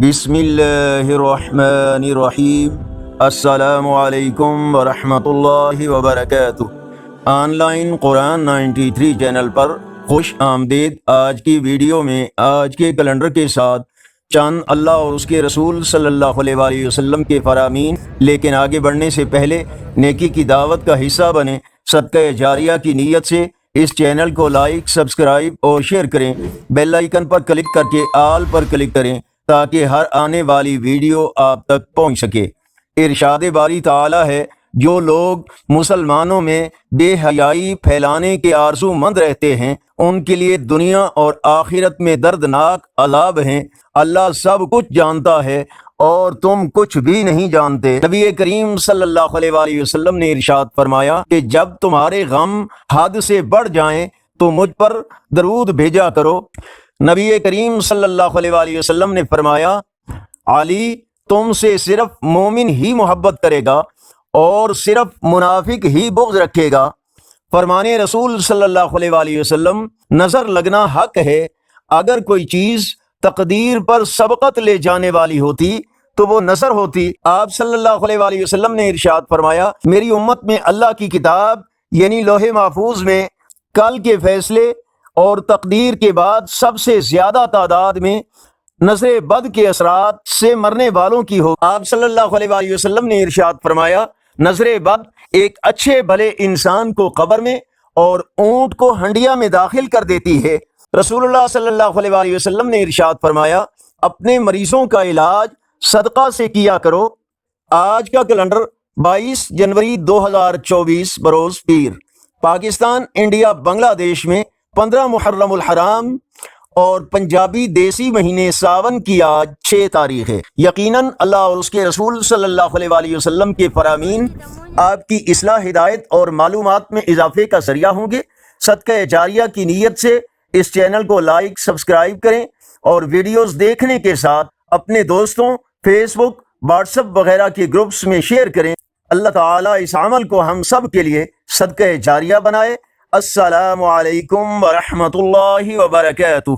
بسم اللہ الرحمن الرحیم۔ السلام علیکم ورحمۃ اللہ وبرکاتہ۔ آن لائن قرآن 93 چینل پر خوش آمدید۔ آج کی ویڈیو میں آج کے کیلنڈر کے ساتھ چند اللہ اور اس کے رسول صلی اللہ علیہ وآلہ وسلم کے فرامین، لیکن آگے بڑھنے سے پہلے نیکی کی دعوت کا حصہ بنیں۔ صدقہ جاریہ کی نیت سے اس چینل کو لائک، سبسکرائب اور شیئر کریں۔ بیل آئیکن پر کلک کر کے آل پر کلک کریں تاکہ ہر آنے والی ویڈیو آپ تک پہنچ سکے۔ ارشاد باری تعالی ہے، جو لوگ مسلمانوں میں بے حیائی پھیلانے کے آرزو مند رہتے ہیں ان کے لیے دنیا اور آخرت میں دردناک عذاب ہیں۔ اللہ سب کچھ جانتا ہے اور تم کچھ بھی نہیں جانتے۔ نبی کریم صلی اللہ علیہ وآلہ وسلم نے ارشاد فرمایا کہ جب تمہارے غم حد سے بڑھ جائیں تو مجھ پر درود بھیجا کرو۔ نبی کریم صلی اللہ علیہ وآلہ وسلم نے فرمایا، علی تم سے صرف مومن ہی محبت کرے گا اور صرف منافق ہی بغض رکھے گا۔ فرمانے رسول صلی اللہ علیہ وآلہ وسلم، نظر لگنا حق ہے، اگر کوئی چیز تقدیر پر سبقت لے جانے والی ہوتی تو وہ نظر ہوتی۔ آپ صلی اللہ علیہ وآلہ وسلم نے ارشاد فرمایا، میری امت میں اللہ کی کتاب یعنی لوح محفوظ میں کل کے فیصلے اور تقدیر کے بعد سب سے زیادہ تعداد میں نظر بد کے اثرات سے مرنے والوں کی ہو۔ آپ صلی اللہ علیہ وآلہ وسلم نے ارشاد فرمایا، نظر بد ایک اچھے بھلے انسان کو قبر میں اور اونٹ کو ہنڈیا میں داخل کر دیتی ہے۔ رسول اللہ صلی اللہ علیہ وآلہ وسلم نے ارشاد فرمایا، اپنے مریضوں کا علاج صدقہ سے کیا کرو۔ آج کا کیلنڈر 22 جنوری 2024 بروز پیر۔ پاکستان، انڈیا، بنگلہ دیش میں 15 محرم الحرام اور پنجابی دیسی مہینے ساون کی آج 6 تاریخ ہے۔ یقیناً اللہ اور اس کے رسول صلی اللہ علیہ وآلہ وسلم کے فرامین آپ کی اصلاح، ہدایت اور معلومات میں اضافے کا ذریعہ ہوں گے۔ صدقہ جاریہ کی نیت سے اس چینل کو لائک، سبسکرائب کریں اور ویڈیوز دیکھنے کے ساتھ اپنے دوستوں، فیس بک، واٹس ایپ وغیرہ کے گروپس میں شیئر کریں۔ اللہ تعالیٰ اس عمل کو ہم سب کے لیے صدقہ جاریہ بنائے۔ السلام علیکم ورحمۃ اللہ وبرکاتہ۔